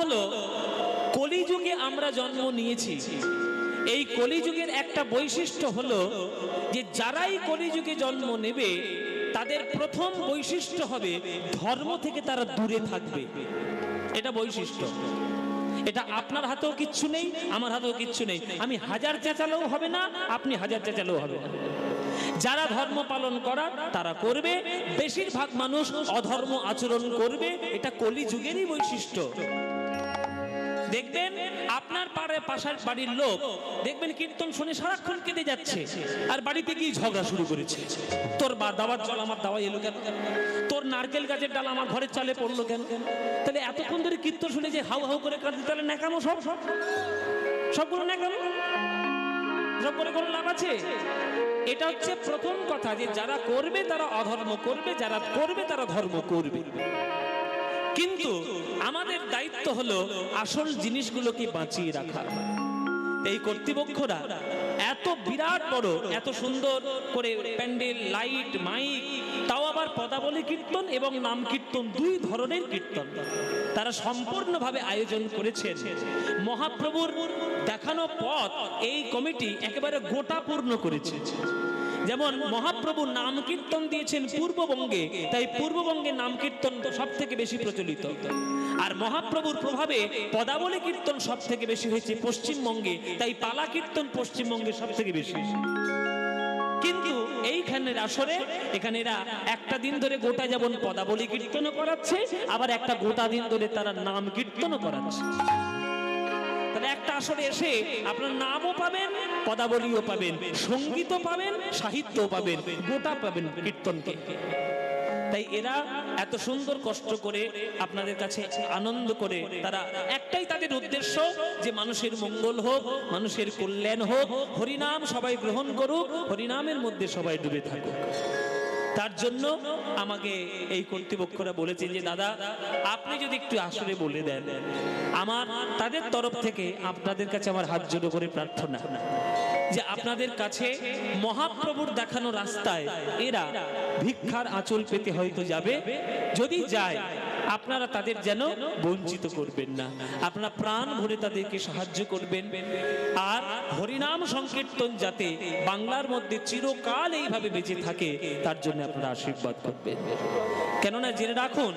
হলো কলিযুগে আমরা জন্ম নিয়েছি। এই কলিযুগের একটা বৈশিষ্ট্য হলো যে যারাই কলিযুগে জন্ম নেবে তাদের প্রথম বৈশিষ্ট্য হবে ধর্ম থেকে তারা দূরে থাকবে। এটা বৈশিষ্ট্য। এটা আপনার হাতেও কিচ্ছু নেই, আমার হাতেও কিচ্ছু নেই। আমি হাজার চেঁচালেও হবে না, আপনি হাজার চেঁচালেও হবে না। যারা ধর্ম পালন করার তারা করবে, বেশিরভাগ মানুষ অধর্ম আচরণ করবে। এটা কলিযুগেরই বৈশিষ্ট্য। দেখবেন আপনার পাশের বাড়ির লোক দেখবেন কীর্তন শুনে সারাক্ষণ কেঁদে যাচ্ছে, আর বাড়িতে গিয়ে ঝগড়া শুরু করেছে। তোর দাওয়ার জল আমার দাওয়া এলো কেন, তোর নারকেল গাছের ডাল আমার ঘরের চালে পড়লো কেন। তাহলে এতক্ষণ ধরে কীর্তন শুনে যে হাউ হাউ করে কাঁদছে, তাহলে ন্যাকামো সবগুলো ন্যাকামো, সব করে কোনো লাভ আছে? এটা হচ্ছে প্রথম কথা, যে যারা করবে তারা অধর্ম করবে, যারা করবে তারা ধর্ম করবে। কিন্তু আমাদের দায়িত্ব হলো আসল জিনিসগুলোকে বাঁচিয়ে রাখা। এই কর্তৃপক্ষরা এত বিরাট বড়, এত সুন্দর করে প্যান্ডেল, লাইট, মাইক, তাও আবার পদাবলী কীর্তন এবং নাম কীর্তন, দুই ধরনের কীর্তন তারা সম্পূর্ণভাবে আয়োজন করেছেন। মহাপ্রভুর দেখানো পথ এই কমিটি একেবারে গোটা পূর্ণ করেছে। যেমন মহাপ্রভু নাম কীর্তন দিয়েছেন পূর্ববঙ্গে, তাই পূর্ববঙ্গে নাম কীর্তন সব থেকে বেশি প্রচলিত। আর মহাপ্রভুর প্রভাবে পদাবলী কীর্তন সব থেকে বেশি হয়েছে পশ্চিমবঙ্গে, তাই পালা কীর্তন পশ্চিমবঙ্গে সব থেকে বেশি। কিন্তু এইখানের আসরে এখানে এরা একটা দিন ধরে গোটা যেমন পদাবলী কীর্তনও করাচ্ছে, আবার একটা গোটা দিন ধরে তারা নাম কীর্তনও করাচ্ছে। তাহলে একটা আসরে এসে আপনার নামও পাবেন, পদাবলীও পাবেন, সঙ্গীতও পাবেন, সাহিত্যও পাবেন, গোটা পাবেন কীর্তনকে। তাই এরা এত সুন্দর কষ্ট করে আপনাদের কাছে আনন্দ করে, তারা একটাই তাদের উদ্দেশ্য যে মানুষের মঙ্গল হোক, মানুষের কল্যাণ হোক, হরিনাম সবাই গ্রহণ করুক, হরিনামের মধ্যে সবাই ডুবে থাকুক। তার জন্য আমাকে এই কর্তৃপক্ষরা বলেছে যে দাদা আপনি যদি একটু আসরে বলে দেন, আমার তাদের তরফ থেকে আপনাদের কাছে আমার হাত জোড়ো করে প্রার্থনা যে আপনাদের কাছে মহাপ্রভুর দেখানো রাস্তায় এরা ভিক্ষার আঁচল পেতে হয়তো যাবে, যদি যায় আপনারা তাদের যেন বঞ্চিত করবেন না, আপনারা প্রাণ ভরে তাদেরকে সাহায্য করবেন। আর হরিনাম সংকীর্তন যাতে বাংলার মধ্যে চিরকাল এইভাবে বেঁচে থাকে তার জন্য আপনারা আশীর্বাদ করবেন। কেননা জেনে রাখুন,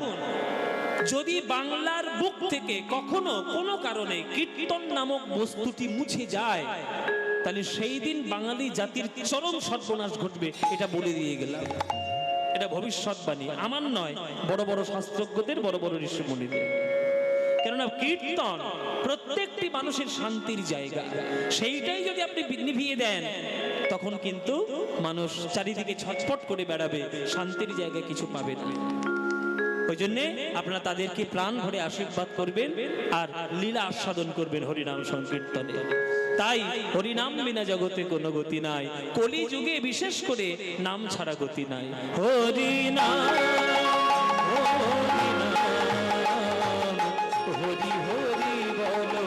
যদি বাংলার বুক থেকে কখনো কোনো কারণে কীর্তন নামক বস্তুটি মুছে যায়, তাহলে সেই দিন বাঙালি জাতির চরম সর্বনাশ ঘটবে। এটা বলে দিয়ে গেলাম, এটা ভবিষ্যৎবাণী আমার নয়, বড় বড় শাস্ত্রজ্ঞদের, বড় বড় ঋষিমুনিদের। কেননা কীর্তন প্রত্যেকটি মানুষের শান্তির জায়গা, সেইটাই যদি আপনি নিভিয়ে দেন তখন কিন্তু মানুষ চারিদিকে ছটফট করে বেড়াবে, শান্তির জায়গায় কিছু পাবে না। ওই জন্যে আপনারা তাদেরকে প্রাণ ভরে আশীর্বাদ করবেন আর লীলা আস্বাদন করবেন হরিনাম সংকীর্তনে। তাই হরিনাম বিনা জগতে কোনো গতি নাই, কলি যুগে বিশেষ করে নাম ছাড়া গতি নাই। হরিনাম হরি হরি বলো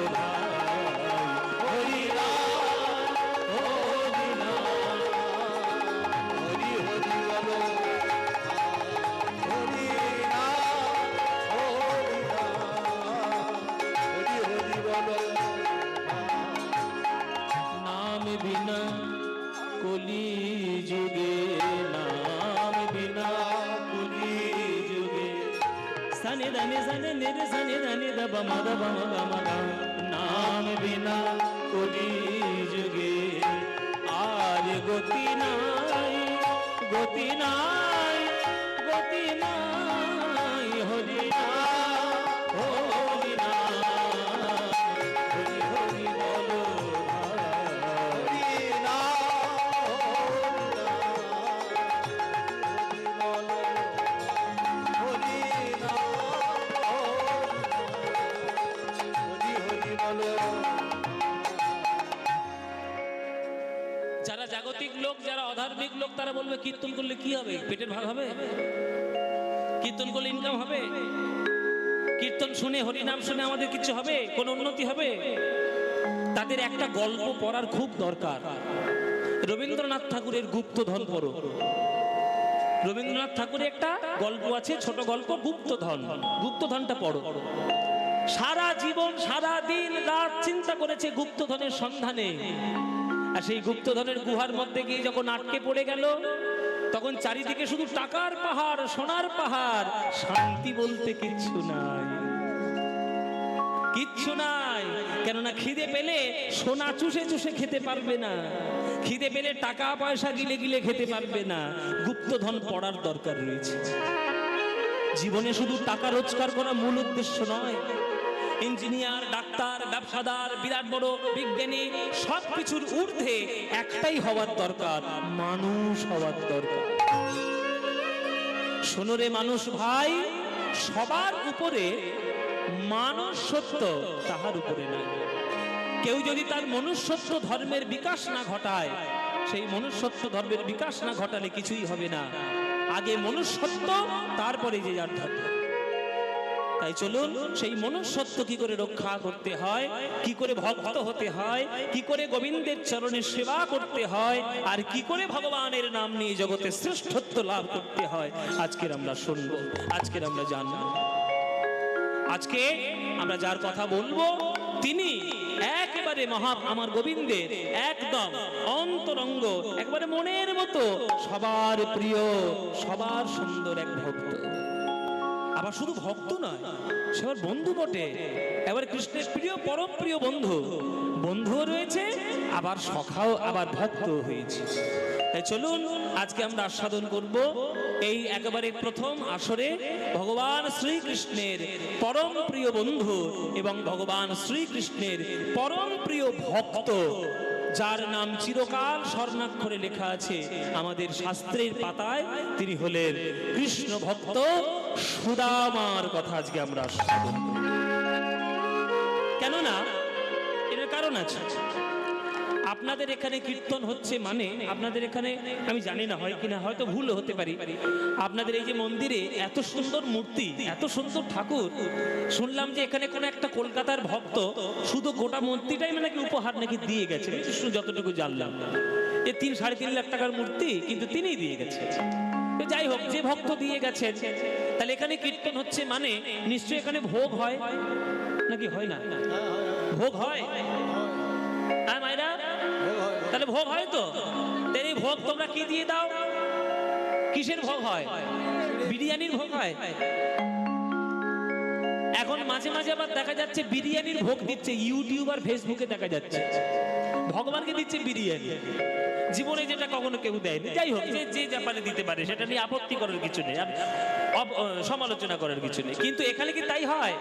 বিনা কলি যুগে, নাম বিনা কলি যুগে, সানে দানে সানে নেরে সানে দানে দা বামা দা বামা বামা দা, নাম বিনা কলি যুগে আর গতি নাই, গতি নাই, গতি নাই। হরি যারা জাগতিক লোক, যারা অধার্মিক লোক, তারা বলবে কীর্তন করলে কি হবে, পেটের ভাগ হবে? কীর্তন করলে ইনকাম হবে? কীর্তন শুনে, হরিনাম শুনে আমাদের কিছু হবে, কোন উন্নতি হবে? তাদের একটা গল্প পড়ার খুব দরকার। রবীন্দ্রনাথ ঠাকুরের গুপ্তধন পড়ো। রবীন্দ্রনাথ ঠাকুরের একটা গল্প আছে, ছোট গল্প, গুপ্তধন। গুপ্তধনটা পড়ো। সারা জীবন সারা দিন রাত চিন্তা করেছে গুপ্তধনের সন্ধানে, আর সেই গুপ্তধনের গুহার মধ্যে গিয়ে যখন আটকে পড়ে গেল, তখন চারিদিকে শুধু টাকার পাহাড়, সোনার পাহাড়, শান্তি বলতে কিচ্ছু নাই, কিচ্ছু নাই। কেননা খিদে পেলে সোনা চুষে চুষে খেতে পারবে না, খিদে পেলে টাকা পয়সা গিলে গিলে খেতে পারবে না, গুপ্তধন পড়ার দরকার রয়েছে। জীবনে শুধু টাকা রোজগার করা মূল উদ্দেশ্য নয়, ইঞ্জিনিয়ার, ডাক্তার, ব্যবসাদার, বিরাট বড় বিজ্ঞানী, সবকিছুর ঊর্ধ্বে একটাই হওয়ার দরকার, মানুষ হওয়ার দরকার। শোনো রে মানুষ ভাই, সবার উপরে মনুষ্যত্ব, তাহার উপরে নয়। কেউ যদি তার মনুষ্যত্ব ধর্মের বিকাশ না ঘটায়, সেই মনুষ্যত্ব ধর্মের বিকাশ না ঘটালে কিছুই হবে না। আগে মনুষ্যত্ব, তারপরে যে যার ধর্ম। তাই চলুন সেই মনুষ্যত্ব কি করে রক্ষা করতে হয়, কি করে ভক্ত হতে হয়, কি করে গোবিন্দের চরণে সেবা করতে হয়, আর কি করে ভগবানের নাম নিয়ে জগতে শ্রেষ্ঠত্ব লাভ করতে হয়, আজকের আমরা শুনব, আজকের আমরা জানব। আজকে আমরা যার কথা বলবো তিনি একেবারে আমার গোবিন্দের একদম অন্তরঙ্গ, একবারে মনের মতো, সবার প্রিয়, সবার সুন্দর এক ভক্ত। আবার শুধু ভক্ত নয়, সে আবার বন্ধু বটে, এবার কৃষ্ণের প্রিয়, পরম প্রিয় বন্ধু, বন্ধুও রয়েছে, আবার সখাও, আবার ভক্ত হয়েছে। তাই চলুন আজকে আমরা আস্বাদন করব এই একেবারে প্রথম আসরে ভগবান শ্রীকৃষ্ণের পরম প্রিয় বন্ধু এবং ভগবান শ্রীকৃষ্ণের পরম প্রিয় ভক্ত, যার নাম চিরকাল স্বর্ণাক্ষরে লেখা আছে আমাদের শাস্ত্রের পাতায়, তিনি হলেন কৃষ্ণ ভক্ত সুদামার কথা আজকে আমরা আস্বাদন করব। কেননা এর কারণ আছে। আপনাদের এখানে কীর্তন হচ্ছে মানে, আপনাদের এখানে আমি জানি না হয় কিনা, হয়তো ভুল হতে পারি, আপনাদের এই যে মন্দিরে এত সুন্দর মূর্তি, এত সুন্দর ঠাকুর, শুনলাম যে এখানে কোনো একটা কলকাতার ভক্ত শুধু গোটা মূর্তিটাই নাকি উপহার নাকি দিয়ে গেছে, যতটুকু জানলাম। এ 3-3.5 লাখ টাকার মূর্তি, কিন্তু তিনিই দিয়ে গেছে। যাই হোক, যে ভক্ত দিয়ে গেছেন, তাহলে এখানে কীর্তন হচ্ছে মানে নিশ্চয়ই এখানে ভোগ হয় নাকি হয় না? ভোগ হয়, হ্যাঁ মায়েরা, তাহলে ভোগ হয় তো। এই ভোগ তোমরা কি দিয়ে দাও? কিসের ভোগ হয়? বিরিয়ানির ভোগ হয়। এখন মাঝে মাঝে আবার দেখা যাচ্ছে বিরিয়ানির ভোগ দিচ্ছে, ইউটিউব আর ফেসবুকে দেখা যাচ্ছে ভগবানকে দিচ্ছে বিরিয়ানি। জীবনে যেটা কখনো কেউ দেয়নি। যাই হোক, যে জাপানে দিতে পারে, সেটা নিয়ে আপত্তি করার কিছু নেই, আর সমালোচনা করার কিছু নেই। কিন্তু এখানে কি তাই হয়?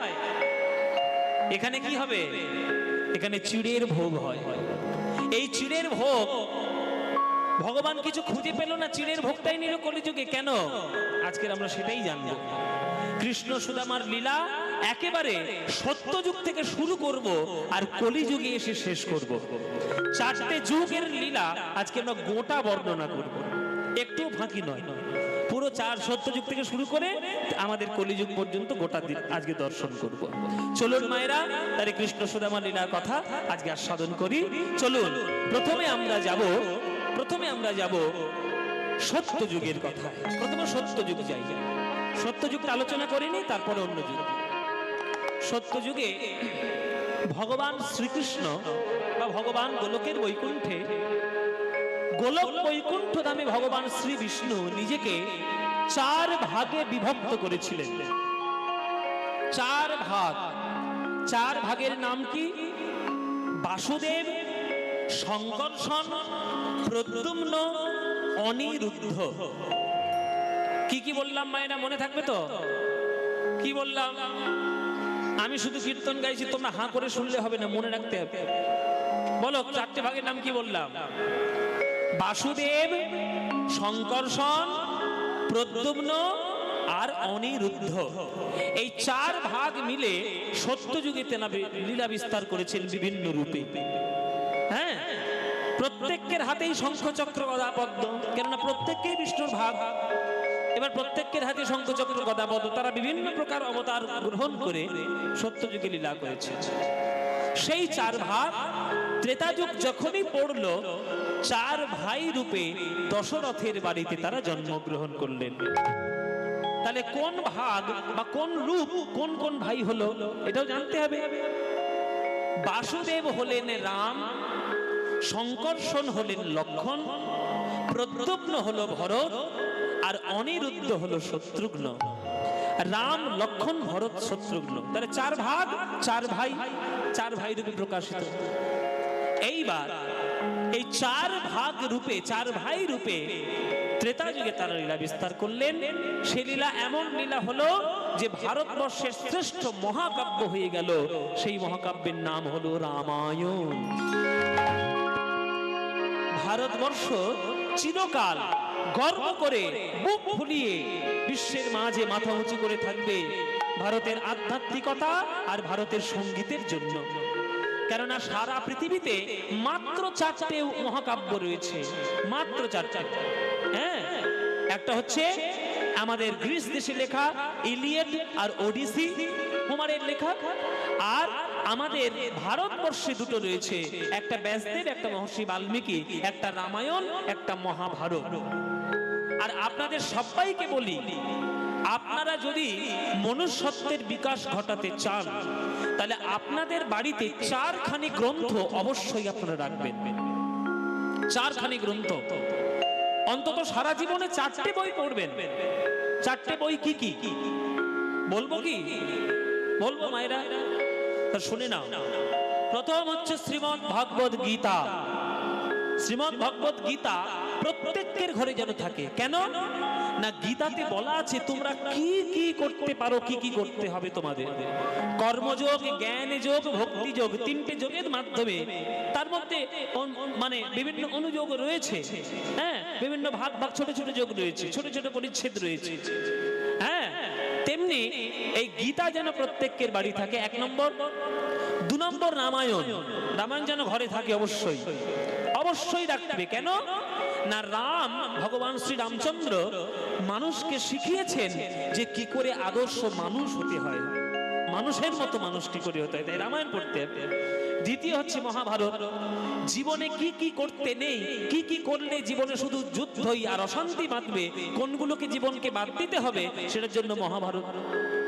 এখানে কি হবে? এখানে চিড়ের ভোগ হয়। এই চিড়ের ভোগ ভগবান কিছু খুঁজে পেল না, চিড়ের ভোগটাই নিল কলিযুগে। কেন? আজকের আমরা সেটাই জানবো। কৃষ্ণ সুদামার লীলা একেবারে সত্যযুগ থেকে শুরু করব আর কলিযুগে এসে শেষ করব। 4টে যুগের লীলা আজকে আমরা গোটা বর্ণনা করব, একটু ফাঁকি নয়। পুরো 4 সত্যযুগ থেকে শুরু করে আমাদের কলিযুগ পর্যন্ত গোটা দিন আজকে দর্শন করব। চলুন মায়েরা, তারে কৃষ্ণ সুদামা লীলার কথা আজকে আস্বাদন করি। চলুন প্রথমে আমরা যাব সত্যযুগের কথা। প্রথমে সত্যযুগ যাই, সত্যযুগটা আলোচনা করিনি, তারপরে অন্য যুগ। সত্যযুগে ভগবান শ্রীকৃষ্ণ বা ভগবান গোলকের বৈকুণ্ঠে, গোলক বৈকুণ্ঠ নামে ভগবান শ্রী বিষ্ণু নিজেকে 4 ভাগে বিভক্ত করেছিলেন। 4 ভাগ। 4 ভাগের নাম কি? বাসুদেব, সংকর্ষণ, প্রদ্যুম্ন, অনিরুদ্ধ। কি বললাম মায়েরা, মনে থাকবে তো? কি বললাম? আমি শুধু কীর্তন গাইছি, তোমরা হাঁ করে শুনলে হবে না, মনে রাখতে হবে। বলো 4টে ভাগের নাম কি বললাম? বাসুদেব, সংকর্ষণ, প্রদ্যুম্ন আর অনিরুদ্ধ। এই 4 ভাগ মিলে সত্যযুগে তেনা লীলা বিস্তার করেছেন বিভিন্ন রূপে। হ্যাঁ, প্রত্যেকের হাতেই শঙ্খচক্র গদা পদ্ম, কেননা প্রত্যেককেই বিষ্ণুর ভাগ। এবার প্রত্যেকের হাতে শঙ্খচক্র গদা পদ্ম, তারা বিভিন্ন প্রকার অবতার গ্রহণ করে সত্যযুগে লীলা করেছে। সেই 4 ভাগ ত্রেতাযুগ যখনই পড়লো, 4 ভাই রূপে দশরথের বাড়িতে তারা জন্মগ্রহণ করলেন। তাহলে কোন ভাগ বা কোন রূপ কোন কোন ভাই হলো এটাও জানতে হবে। বাসুদেব হলেন রাম, শঙ্কর্ষণ হলেন লক্ষ্মণ, প্রদ্যুম্ন হলো ভরত, আর অনিরুদ্ধ হলো শত্রুঘ্ন। রাম, লক্ষ্মণ, ভরত, শত্রুঘ্ন, তাহলে চার ভাগ, চার ভাই, চার ভাই রূপে প্রকাশিত। এইবার এই চার ভাগ রূপে, চার ভাই রূপে ত্রেতা যুগে তারা লীলা বিস্তার করলেন। সে লীলা এমন লীলা হলো যে ভারতবর্ষের শ্রেষ্ঠ মহাকাব্য হয়ে গেল। সেই মহাকাব্যের নাম হলো রামায়ণ। ভারতবর্ষ চিরকাল গর্ব করে বুক ফুলিয়ে বিশ্বের মাঝে মাথা উঁচু করে থাকবে ভারতের আধ্যাত্মিকতা আর ভারতের সঙ্গীতের জন্য। কেননা সারা পৃথিবীতে মাত্র চারটে মহাকাব্য রয়েছে, মাত্র চারটে। হ্যাঁ, একটা হচ্ছে আমাদের গ্রিস দেশে লেখা ইলিয়াড আর ওডিসি, হোমারের লেখা। আর আমাদের ভারতবর্ষে দুটো রয়েছে, একটা ব্যাসদেব, একটা মহর্ষি বাল্মীকি, একটা রামায়ণ, একটা মহাভারত। আর আপনাদের সবাইকে বলি, আপনারা যদি মনুষ্যত্বের বিকাশ ঘটাতে চান তাহলে আপনাদের বাড়িতে চারখানি গ্রন্থ অবশ্যই আপনারা রাখবেন। চারখানি গ্রন্থ অন্তত সারা জীবনে চারটে বই পড়বেন। চারটে বই কি কি বলবো? কি বলবো মায়েরা? তা শুনে নাও। প্রথম হচ্ছে শ্রীমদ্ ভগবদ গীতা। শ্রীমদ্ ভগবদ গীতা প্রত্যেকের ঘরে যেন থাকে। কেন না, গীতাতে বলা আছে তোমরা কি কি করতে পারো, কি কি করতে হবে তোমাদের। কর্মযোগ, জ্ঞান যোগ, ভক্তি যোগ, তিনটে যোগের মাধ্যমে তার মধ্যে মানে বিভিন্ন অনুযোগ রয়েছে। হ্যাঁ, বিভিন্ন ভাগ ভাগ ছোট ছোট যোগ রয়েছে, ছোট ছোট পরিচ্ছেদ রয়েছে। হ্যাঁ, তেমনি এই গীতা যেন প্রত্যেকের বাড়ি থাকে, এক নম্বর। দু নম্বর রামায়ণ। রামায়ণ যেন ঘরে থাকে, অবশ্যই অবশ্যই রাখবে। কেন না, রাম ভগবান শ্রী রামচন্দ্র মানুষকে শিখিয়েছেন যে কি করে আদর্শ মানুষ হতে হয়, মানুষের মতো মানুষ কি করে হতে হয়, তাই রামায়ণ পড়তে হবে। দ্বিতীয় হচ্ছে মহাভারত। জীবনে কি কি করতে নেই, কি কি করলে জীবনে শুধু যুদ্ধই আর অশান্তি বাঁধবে, কোনগুলোকে জীবনকে বাদ দিতে হবে, সেটার জন্য মহাভারত।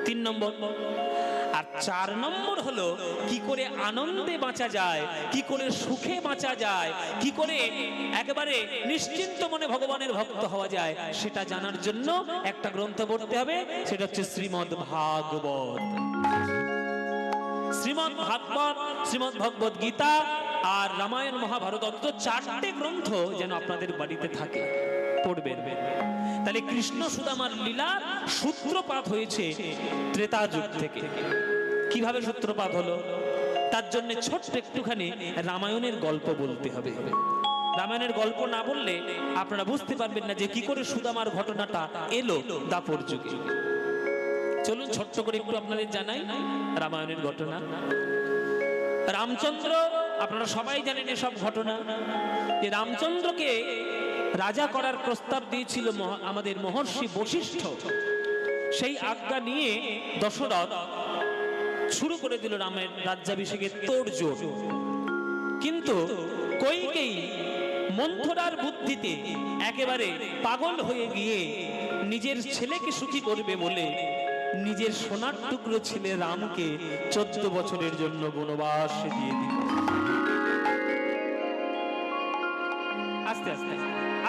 তিন নম্বর। আর চার নম্বর হলো কি করে আনন্দে বাঁচা যায়, কি করে সুখে বাঁচা যায়, কি করে একেবারে নিশ্চিন্ত মনে ভগবানের ভক্ত হওয়া যায়, সেটা জানার জন্য একটা গ্রন্থ পড়তে হবে। সেটা হচ্ছে শ্রীমদ্ ভাগবত। শ্রীমদ্ ভাগবত, শ্রীমদ্ ভগবদ গীতা আর রামায়ণ মহাভারত, অন্তত চারটে গ্রন্থ যেন আপনাদের বাড়িতে থাকে, পড়বেন। তাহলে কৃষ্ণ সুদামার লীলা সূত্রপাত হয়েছে ত্রেতা যুগ থেকে। কিভাবে সূত্রপাত হলো তার জন্য ছোট্ট একটুখানি রামায়ণের গল্প বলতে হবে। রামায়ণের গল্প না বললে আপনারা বুঝতে পারবেন না যে কি করে সুদামার ঘটনাটা এলো দাপর যুগে। চলুন ছোট্ট করে একটু আপনাদের জানাই রামায়ণের ঘটনা। রামচন্দ্র, আপনারা সবাই জানেন এসব ঘটনা, যে রামচন্দ্রকে রাজা করার প্রস্তাব দিয়েছিল আমাদের মহর্ষি বশিষ্ঠ। সেই আজ্ঞা নিয়ে দশরথ শুরু করে দিল রামের রাজ্যাভিষেকের তোড়জোড়। কিন্তু কইকেয়ী মন্থরার বুদ্ধিতে একেবারে পাগল হয়ে গিয়ে নিজের ছেলেকে সুখী করবে বলে নিজের সোনার টুকরো ছেলে রামকে 14 বছরের জন্য বনবাসে দিয়ে দিল। আস্তে আস্তে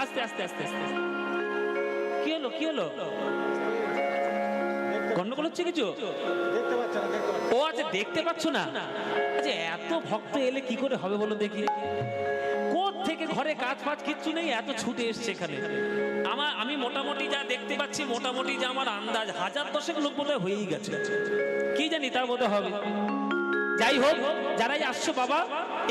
আস্তে আস্তে আস্তে আস্তে কি হলো, কি হলো? গন্ডগোল হচ্ছে কিছু? ও আচ্ছা, দেখতে পাচ্ছ না? আচ্ছা, এত ভক্ত এলে কি করে হবে বলো দেখি? থেকে ঘরে কাজ ফাজ কিচ্ছু নেই, এত ছুটে এসছে এখানে। আমি মোটামুটি যা দেখতে পাচ্ছি, মোটামুটি যা আমার আন্দাজ 1000-10 লোক বোধহয় হয়েই গেছে, কি জানি তার মধ্যে হবে। যাই হোক, যারাই আসছো বাবা,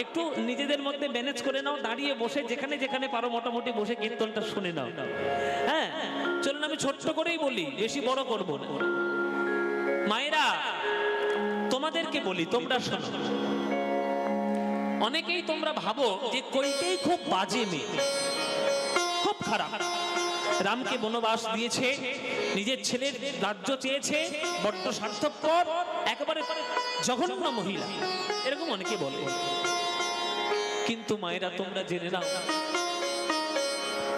একটু নিজেদের মধ্যে ম্যানেজ করে নাও, দাঁড়িয়ে বসে যেখানে যেখানে পারো মোটামুটি বসে কীর্তনটা শুনে নাও। হ্যাঁ, চলুন আমি ছোট্ট করেই বলি, বেশি বড় করবো না। মায়েরা, তোমাদেরকে বলি, তোমরা শোনো। অনেকেই তোমরা ভাবো যে কইকেই খুব বাজে মেয়ে, খুব খারাপ। রামকে বনবাস দিয়েছে, নিজের ছেলের রাজ্য চেয়েছে, বড্ড স্বার্থপর, একেবারে জঘন্য মহিলা, এরকম অনেকে বলে। কিন্তু মায়েরা তোমরা জেনে নাও,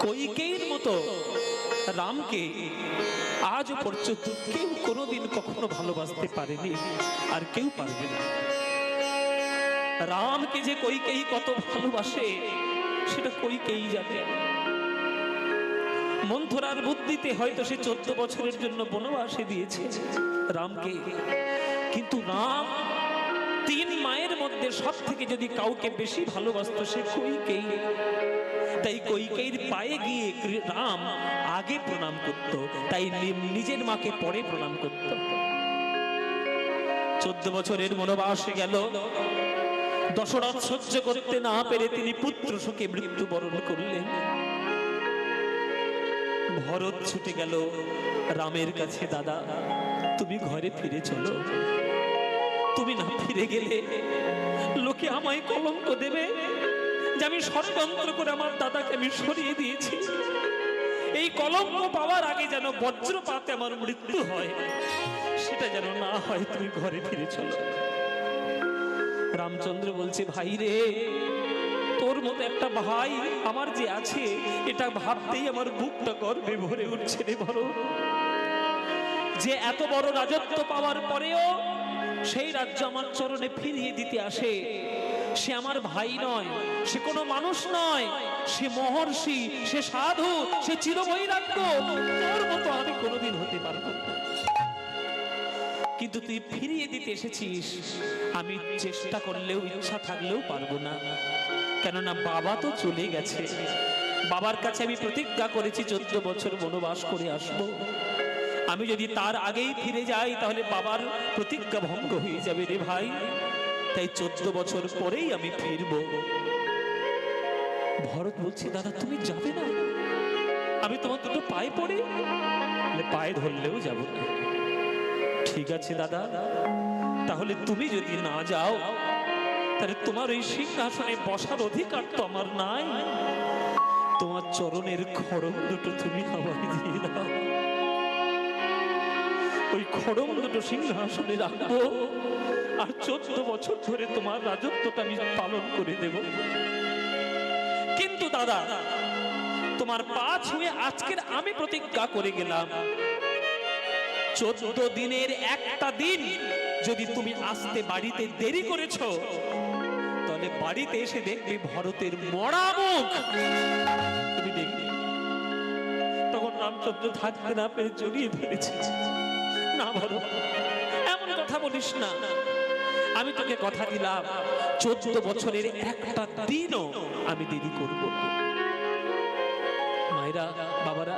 কইকেয়ীর মতো রামকে আজ পর্যন্ত কেউ কোনোদিন কখনো ভালোবাসতে পারেনি, আর কেউ পারবে না। রামকে যে কইকেয়ী কত ভালোবাসে সেটা কইকেয়ী জানে। মন্থরার বুদ্ধিতে হয়তো সে 14 বছরের জন্য বনবাসে দিয়েছে রামকে, কিন্তু রাম 3 মায়ের মধ্যে সব থেকে যদি কাউকে বেশি ভালোবাসতো সে কইকেয়ী। তাই কইকেয়ীর পায়ে গিয়ে রাম আগে প্রণাম করত, তাই নিজের মাকে পরে প্রণাম করত। 14 বছরের বনবাসে গেল, দশরথ সহ্য করতে না পেরে তিনি পুত্র শোকে মৃত্যুবরণ করলেন। ভরত ছুটে গেল রামের কাছে, দাদা তুমি ঘরে ফিরে চলো, তুমি না ফিরে গেলে লোকে আমায় কলঙ্ক দেবে যে আমি ষড়যন্ত্র করে আমার দাদাকে আমি সরিয়ে দিয়েছি। এই কলঙ্ক পাওয়ার আগে যেন বজ্রপাতে আমার মৃত্যু হয়, সেটা যেন না হয়, তুমি ঘরে ফিরে চলো। রামচন্দ্র বলছে, ভাই রে, তোর মতো একটা ভাই আমার যে আছে এটা ভাবতেই আমার বুকটা গর্বে ভরে উঠছে রে। বড় যে এত বড় রাজত্ব পাওয়ার পরেও সেই রাজ্য আমার চরণে ফিরিয়ে দিতে আসে, সে আমার ভাই নয়, সে কোনো মানুষ নয়, সে মহর্ষি, সে সাধু, সে চিরবৈরাগ্য। তোর মতো আমি কোনোদিন হতে পারবো না, কিন্তু তুই ফিরিয়ে দিতে এসেছিস, আমি চেষ্টা করলেও ইচ্ছা থাকলেও পারবো না। কেননা বাবা তো চলে গেছে, বাবার কাছে আমি প্রতিজ্ঞা করেছি 14 বছর বনবাস করে আসবো। আমি যদি তার আগেই ফিরে যাই তাহলে বাবার প্রতিজ্ঞা ভঙ্গ হয়ে যাবে রে ভাই। তাই 14 বছর পরেই আমি ফিরবো। ভরত বলছে, দাদা তুমি যাবে না? আমি তোমার দুটো পায়ে পড়ে, পায়ে ধরলেও যাব না। ঠিক আছে দাদা, তাহলে তুমি যদি না যাও তাহলে তোমার ওই সিংহাসনে বসার অধিকার তো আমার নাই। তোমার চরণের খড়ম দুটো তুমি আমায় দিয়ে দাও, ওই খড়ম দুটো সিংহাসনে রাখবো, আর 14 বছর ধরে তোমার রাজত্বটা আমি পালন করে দেব। কিন্তু দাদা, তোমার পা ছুঁয়ে আজকের আমি প্রতিজ্ঞা করে গেলাম, 14 দিনের একটা দিন যদি তুমি আসতে বাড়িতে দেরি করেছো, তাহলে বাড়িতে এসে দেখবে ভরতের মরা মুখ তুমি দেখবে। তখন রামচন্দ্র থাকতে না পেরে জড়িয়ে ধরেছে, না ভরত এমন কথা বলিস না, আমি তোকে কথা দিলাম 14 বছরের একটা দিনও আমি দেরি করব না। মায়েরা, বাবারা,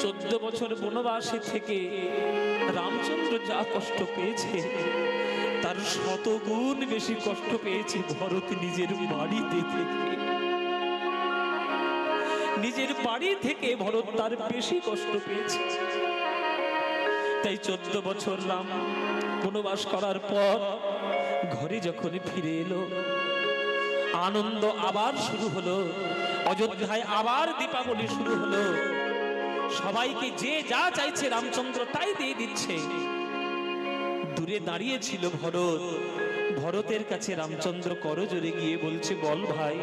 14 বছর বনবাসে থেকে রামচন্দ্র যা কষ্ট পেয়েছে তার 100 গুণ বেশি কষ্ট পেয়েছে ভরত নিজের বাড়িতে থেকে। নিজের বাড়ি থেকে ভরত তার বেশি কষ্ট পেয়েছে। তাই 14 বছর রাম বনবাস করার পর ঘরে যখন ফিরে এলো, আনন্দ আবার শুরু হলো, অযোধ্যায় আবার দীপাবলি শুরু হলো। সবাইকে যে যা চাইছে রামচন্দ্র তাই দিয়ে দিচ্ছে। দূরে দাঁড়িয়ে ছিল ভরত, ভরতের কাছে রামচন্দ্র করজোড়ে গিয়ে বলছে, বল ভাই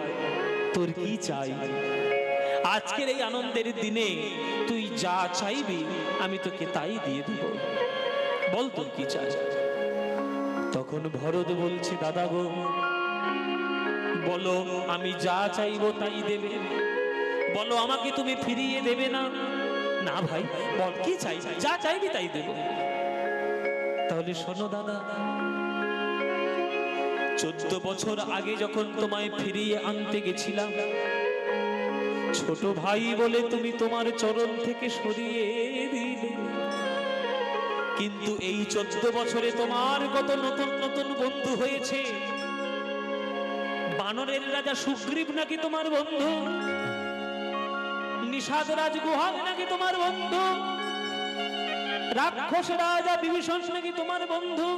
তোর কি চাই? আজকের এই আনন্দের দিনে তুই যা চাইবি আমি তোকে তাই দিয়ে দেব, বল তোর কি চাই? তখন ভরত বলছে, দাদা গো বলো, আমি যা চাইবো তাই দেবে, বলো আমাকে তুমি ফিরিয়ে দেবে না? না ভাই বল কি চাই, যা চাইবি তাই দেব। তাহলে শোনো দাদা, 14 বছর আগে যখন তোমায় ফিরিয়ে আনতে গেছিলাম, ছোট ভাই বলে তুমি তোমার চরণ থেকে সরিয়ে দিলে, কিন্তু এই 14 বছরে তোমার কত নতুন নতুন বন্ধু হয়েছে। বানরের রাজা সুগ্রীব নাকি তোমার বন্ধু, নিষাদ রাজ গুহাল নাকি তোমার বন্ধু, রাক্ষস রাজা বিভীষণ নাকি তোমার বন্ধু।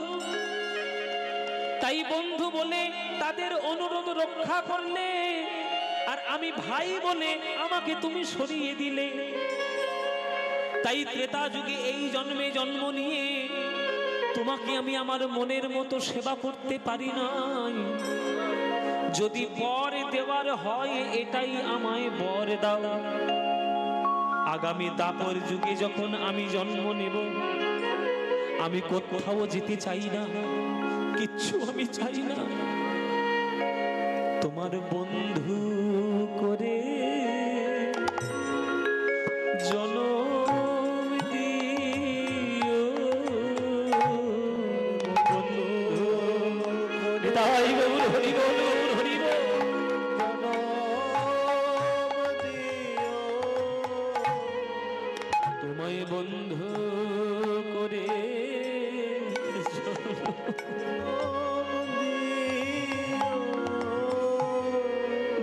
তাই বন্ধু বলে তাদের অনুরোধ রক্ষা করলে, আর আমি ভাই বলে আমাকে তুমি সরিয়ে দিলে। তাই ত্রেতা যুগে এই জন্মে জন্ম নিয়ে তোমাকে আমি আমার মনের মতো সেবা করতে পারি নাই। যদি বর দেওয়ার হয় এটাই আমায় বর দাও। আগামী দাপর যুগে যখন আমি জন্ম নেব, আমি কোথাও যেতে চাই না, কিচ্ছু আমি চাই না, তোমার বন্ধু করে জনম দিও। তাই গৌর হরি বল, হরি বল। তোমায় বন্ধু করে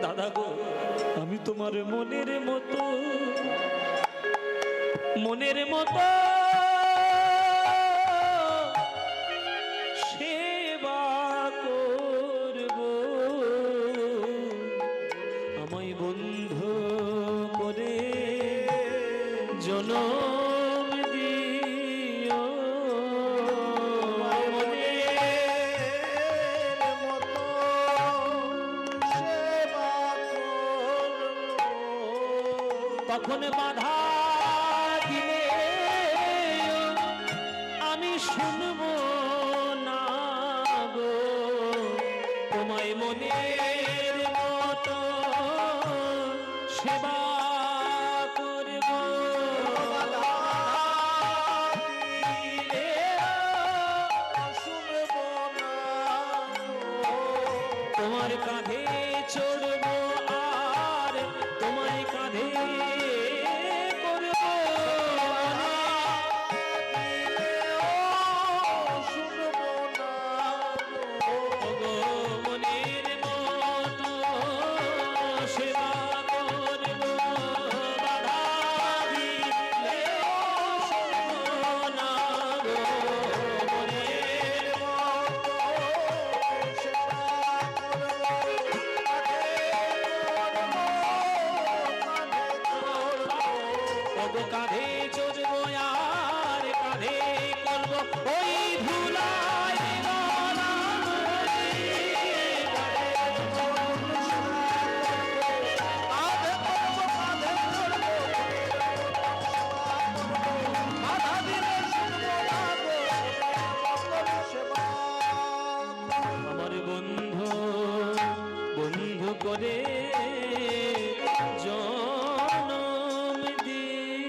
দাদা গো, আমি তোমার মনের মতো সেবা করব, আমায় বন্ধু করে জনম দিও। তখন বাধা দিলে আমি শুনব না গো, তোমায় মনের মতো সেবা করব। তোমার কাঁধে চড়ব আর তোমায় কাঁধে করব। ওগো মনের মতো সেবা করব, বাধা দিলেও শুনব না গো, মনের কাঁধে চড়বো আর কাঁধে করবো ওই ভুলায় গলা আমার বন্ধু বন্ধু করে জনম দিও।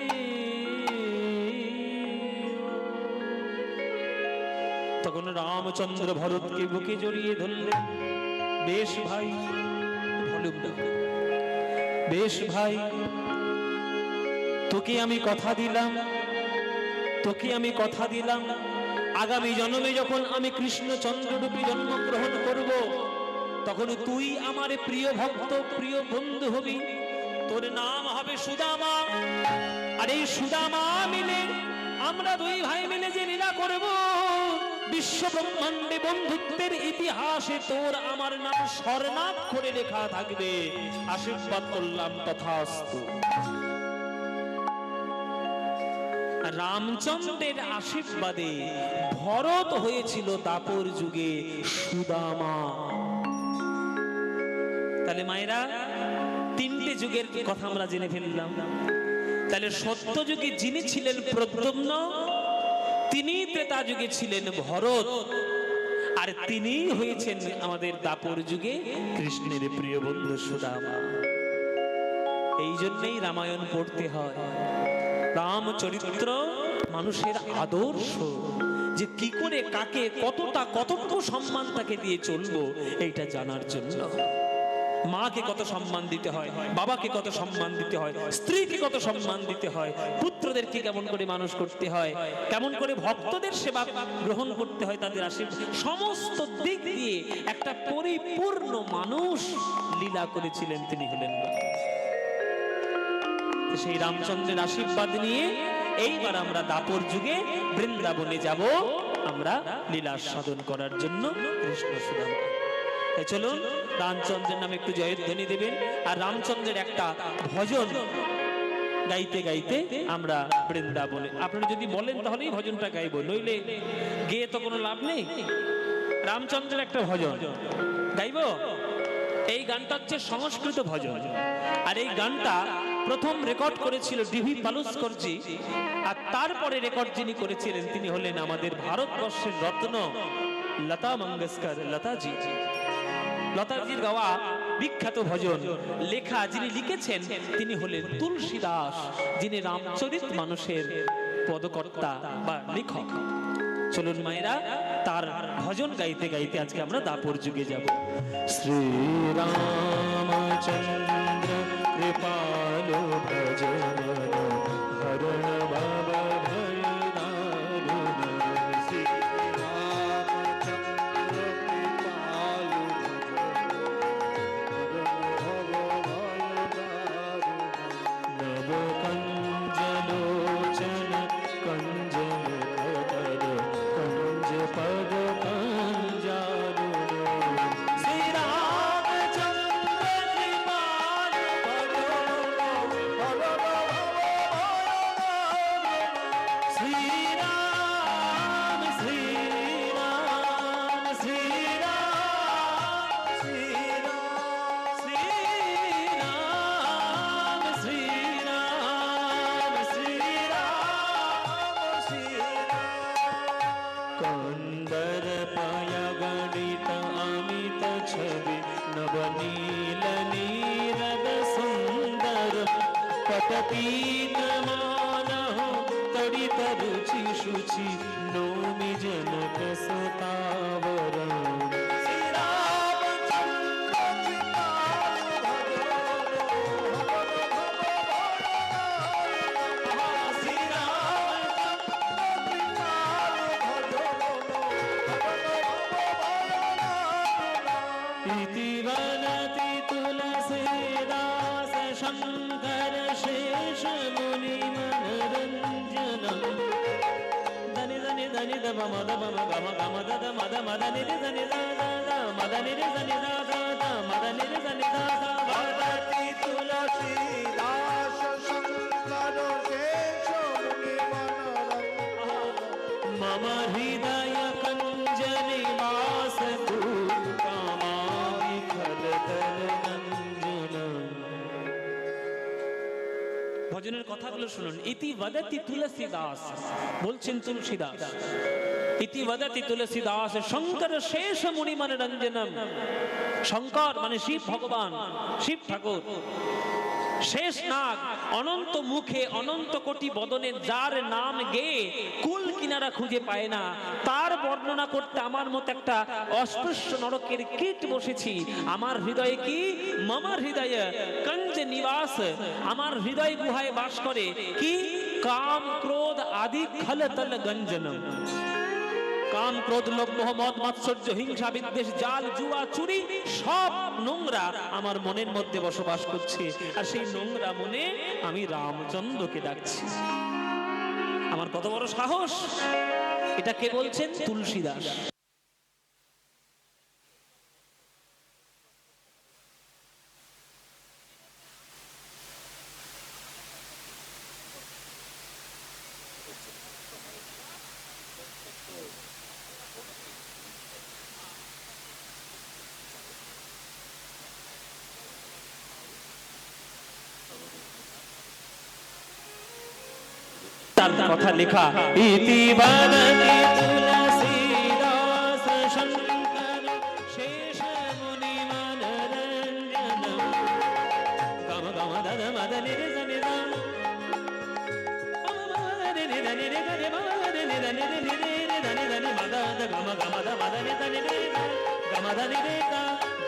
তখন রামচন্দ্র ভরতকে বুকে জড়িয়ে ধরলেন। বেশ ভাই, বেশ ভাই, তোকে আমি কথা দিলাম, আগামী জন্মে যখন আমি কৃষ্ণচন্দ্র রূপে জন্মগ্রহণ করব, তখন তুই আমার প্রিয় ভক্ত, প্রিয় বন্ধু হবি। তোর নাম হবে সুদামা। আর এই সুদামা মিলে আমরা দুই ভাই মিলে যে লীলা করব, বিশ্ব ব্রহ্মাণ্ডে বন্ধুত্বের ইতিহাসে তোর আমার নাম স্বর্ণাক্ষরে করে লেখা থাকবে। আশীর্বাদ করলাম, তথাস্তু। রামচন্দ্রের আশীর্বাদে ভরত হয়েছিল দাপর যুগে সুদামা। তাহলে মায়েরা, তিনটে যুগের কথা আমরা জেনে ফেললাম। তাহলে সত্য যুগে যিনি ছিলেন প্রদ্যুম্ন, তিনি ত্রেতা যুগে ছিলেন ভরত, আর তিনি হয়েছেন আমাদের দাপর যুগে কৃষ্ণের প্রিয় বন্ধু সুদামা। এই জন্যই রামায়ণ পড়তে হয়। রামচরিত্র মানুষের আদর্শ, যে কি করে কাকে কতটুকু সম্মান তাকে দিয়ে চলবো, এইটা জানার জন্য। মাকে কত সম্মান দিতে হয়, বাবাকে কত সম্মান দিতে হয়, স্ত্রীকে কত সম্মান দিতে হয়, পুত্রদেরকে কেমন করে মানুষ করতে হয়, কেমন করে ভক্তদের সেবা গ্রহণ করতে হয়, তাদের আশীর্বাদ, সমস্ত দিক দিয়ে একটা পরিপূর্ণ মানুষ লীলা করেছিলেন তিনি হলেন। সেই রামচন্দ্রের আশীর্বাদ নিয়ে এইবার আমরা দাপর যুগে বৃন্দাবনে যাব, আমরা লীলা সাধন করার জন্য। কৃষ্ণ সুদামা, চলুন রামচন্দ্রের নামে একটু জয়ধ্বনি দেবেন, আর রামচন্দ্রের একটা ভজন গাইতে গাইতে আমরা বৃন্দাবনে। আপনারা যদি বলেন তাহলেই ভজনটা গাইবো, নইলে গেয়ে তো কোনো লাভ নেই। রামচন্দ্রের একটা ভজন গাইবো। এই গানটা হচ্ছে সংস্কৃত ভজন। আর এই গানটা প্রথম রেকর্ড করেছিল ডিভি পালুস্করজি, আর তারপরে রেকর্ড যিনি করেছিলেন তিনি হলেন আমাদের ভারতবর্ষের রত্ন লতা মঙ্গেশকর, লতাজি। লতাজির গাওয়া বিখ্যাত ভজন লেখা যিনি লিখেছেন তিনি হলেন তুলসী দাস, যিনি রামচরিত মানুষের পদকর্তা বা লেখক। চলুন মায়েরা তার ভজন গাইতে গাইতে আজকে আমরা দাপর যুগে যাব। শ্রী রামচন্দ্র কৃপালো ভজন হরণ বাবা ভয় দারুণ। শ্রী রামচন্দ্র কৃপালো নব কঞ্জলোচন কঞ্জ মুখধর কঞ্জ পদ কঞ্জারুণ। শ্রী রামচন্দ্র কৃপালো শ্রী রাম শ্রী রাম শ্রী রাম শ্রী রাম শ্রী রাম শ্রী রাম শ্রী রাম শ্রী কন্দর পায়া গণিত অমিত ছবি নবনীল নীরদ সুন্দর পটপীত মানহ তড়িত রুচি শুচি নৌমি জনক সুতাবর। শ্রী রামচন্দ্র শ্রী ইতি বনতি তুলসীদাস শঙ্কর শেষ মুনি মনোরঞ্জনম। దని దని దని ద మమ ద మమ గమ గమ ద ద మద మద ని రి దని ద ద ద మద ని రి దని ద ద ద మద ని రి దని ద ద ভগবতী তুলসী দাস শঙ্কর শেষ মুনি মনোরঞ্জন। মম হৃদয় কঞ্জ নিবাস তু কামামি খলদল নঞ্জনম। ভজনের কথাগুলো শুনুন। ইতি বদতি তুলসী দাস, বলছেন তুলসী দাস। ইতি বদতি তুলসী দাস শঙ্কর শেষ মুনি মনোরঞ্জনম। শঙ্কর মানে শিব ভগবান, শিব ঠাকুর শেষ নাগ, অনন্ত মুখে অনন্ত কোটি বদনে যার নাম গেয়ে কুল কিনারা খুঁজে পায় না, তার বর্ণনা করতে আমার মতো একটা অস্পৃশ্য নরকের কীট বসেছি। আমার হৃদয়ে কি? মমার হৃদয়ে কঞ্জ নিবাস, আমার হৃদয় গুহায় বাস করে কি? কাম ক্রোধ আদি খলতল গঞ্জনম। কাম ক্রোধ লোভ মোহ মদ মাৎসর্য হিংসা বিদ্বেষ জাল জুয়া চুরি সব নোংরা আমার মনের মধ্যে বসবাস করছে, আর সেই নোংরা মনে আমি রামচন্দ্রকে ডাকছি। আমার কত বড় সাহস! এটা কে বলছেন? তুলসী দাস। তার কথা লেখা। ইতি বদতি তুলসী দাস শঙ্কর শেষ মুনি মনোরঞ্জনম। গম গম দদ মদ নি রে নি দ মদ নি নি নি রে রে মদ নি নি নি নি রে নি নি মদ দ গম গম দ মদ নি নি রে গম দ নি রে দ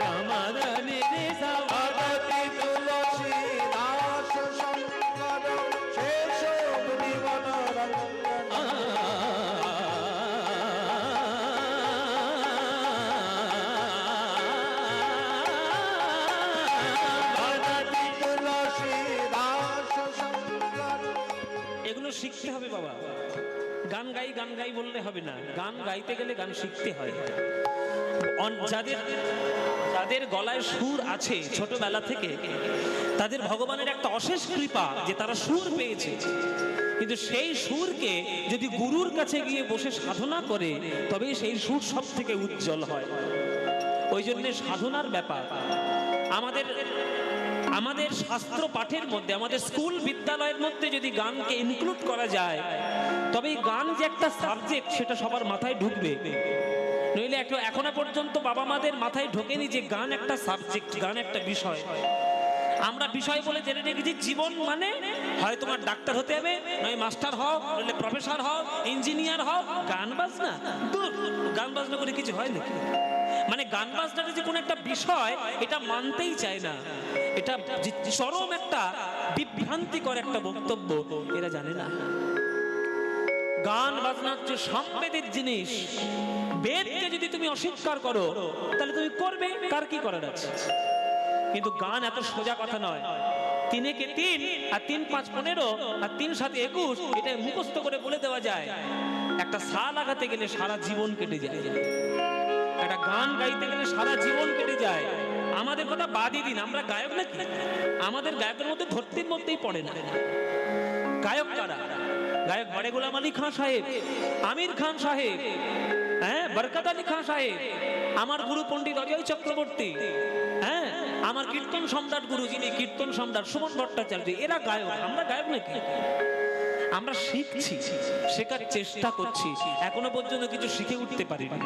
গম দ নি রে সা। ভগবতী তুলসী দাস শঙ্কর শেষ মুনি মনোরঞ্জন। ভগবতী তুলসী দাস শঙ্কর। এগুলো শিখতে হবে বাবা। গান গাই বললে হবে না, গান গাইতে গেলে গান শিখতে হয়। যাদের যাদের গলায় সুর আছে ছোটবেলা থেকে, তাদের ভগবানের একটা অশেষ কৃপা যে তারা সুর পেয়েছে। কিন্তু সেই সুরকে যদি গুরুর কাছে গিয়ে বসে সাধনা করে তবে সেই সুর সব থেকে উজ্জ্বল হয়। ওই জন্য সাধনার ব্যাপার। আমাদের আমাদের শাস্ত্র পাঠের মধ্যে, আমাদের স্কুল বিদ্যালয়ের মধ্যে যদি গানকে ইনক্লুড করা যায়, তবে এই গান যে একটা সাবজেক্ট সেটা সবার মাথায় ঢুকবে। নইলে এখনো পর্যন্ত বাবা মাদের মাথায় ঢোকেনি যে গান একটা সাবজেক্ট, গান একটা বিষয়। আমরা বিষয় বলে জেনে রেখেছি জীবন মানে হয় তোমার ডাক্তার হতে হবে, নয় মাস্টার হও, নইলে প্রফেসর হও, ইঞ্জিনিয়ার হও। গান বাজনা, দূর, গান বাজনা করে কিছু হয় নাকি? মানে গান বাজনাটা যে কোনো একটা বিষয় এটা মানতেই চায় না। এটা চরম একটা বিভ্রান্তিকর একটা বক্তব্য, এরা জানে না। গান বাজনা হচ্ছে সামবেদের জিনিস। বেদকে যদি তুমি অস্বীকার করো তাহলে তুমি করবে, কার কি করার আছে। কিন্তু গান এত সোজা কথা নয়। 3 একে 3 আর 3 5 15 আর 3 7 21 এটা মুখস্থ করে বলে দেওয়া যায়। একটা সা লাগাতে গেলে সারা জীবন কেটে যায়, একটা গান গাইতে গেলে সারা জীবন কেটে যায়। আমাদের কথা বাদই দিন, আমরা গায়ক নাকি? আমাদের গায়কের মধ্যে ধরতির মধ্যেই পড়ে না। গায়ক কারা? গায়ক বড়ে গোলাম আলী খান সাহেব, আমির খান সাহেব, হ্যাঁ, বরকত আলী খান সাহেব, আমার গুরু পণ্ডিত অজয় চক্রবর্তী, হ্যাঁ, আমার কীর্তন সম্রাট গুরু যিনি কীর্তন সম্রাট সুমন ভট্টাচার্য, এরা গায়ক। আমরা গায়ক নাকি? আমরা শিখছি, শেখার চেষ্টা করছি, এখনো পর্যন্ত কিছু শিখে উঠতে পারিনি।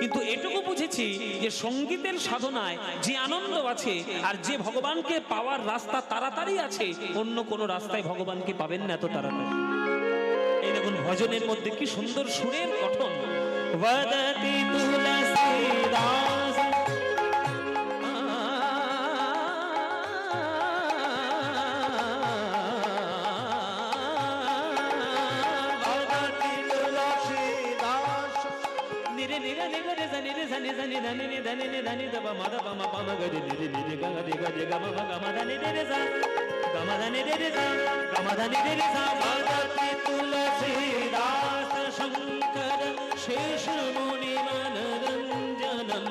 কিন্তু এটুকু বুঝেছি যে সঙ্গীতের সাধনায় যে আনন্দ আছে আর যে ভগবানকে পাওয়ার রাস্তা তাড়াতাড়ি আছে, অন্য কোনো রাস্তায় ভগবানকে পাবেন না এত তাড়াতাড়ি। এই দেখুন ভজনের মধ্যে কি সুন্দর সুরের গঠন। বদতি তুলসীদাস শঙ্কর শেষ মুনি মনোরঞ্জনম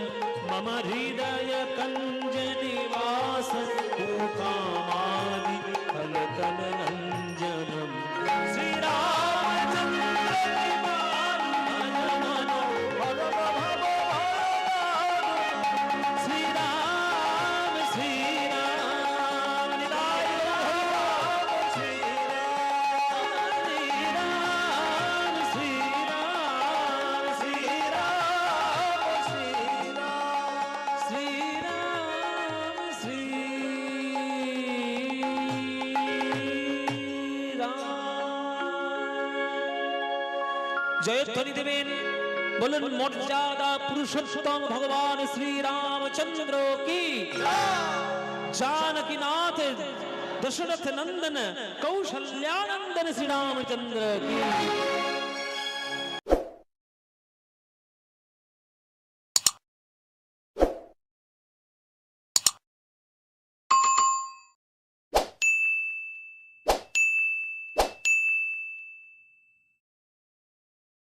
মম হৃদয় কঞ্জ নিবাস কামাদি ফলকল নঞ্জনম শ্রীরামচন্দ্র জয়ধ্বনি দেবেন, বলুন মর্যাদা পুরুষোত্তম ভগবান শ্রী রামচন্দ্র কি, जानकी नाथ दशरथ नंदन कौशल्यानंदन श्री रामचंद्र की।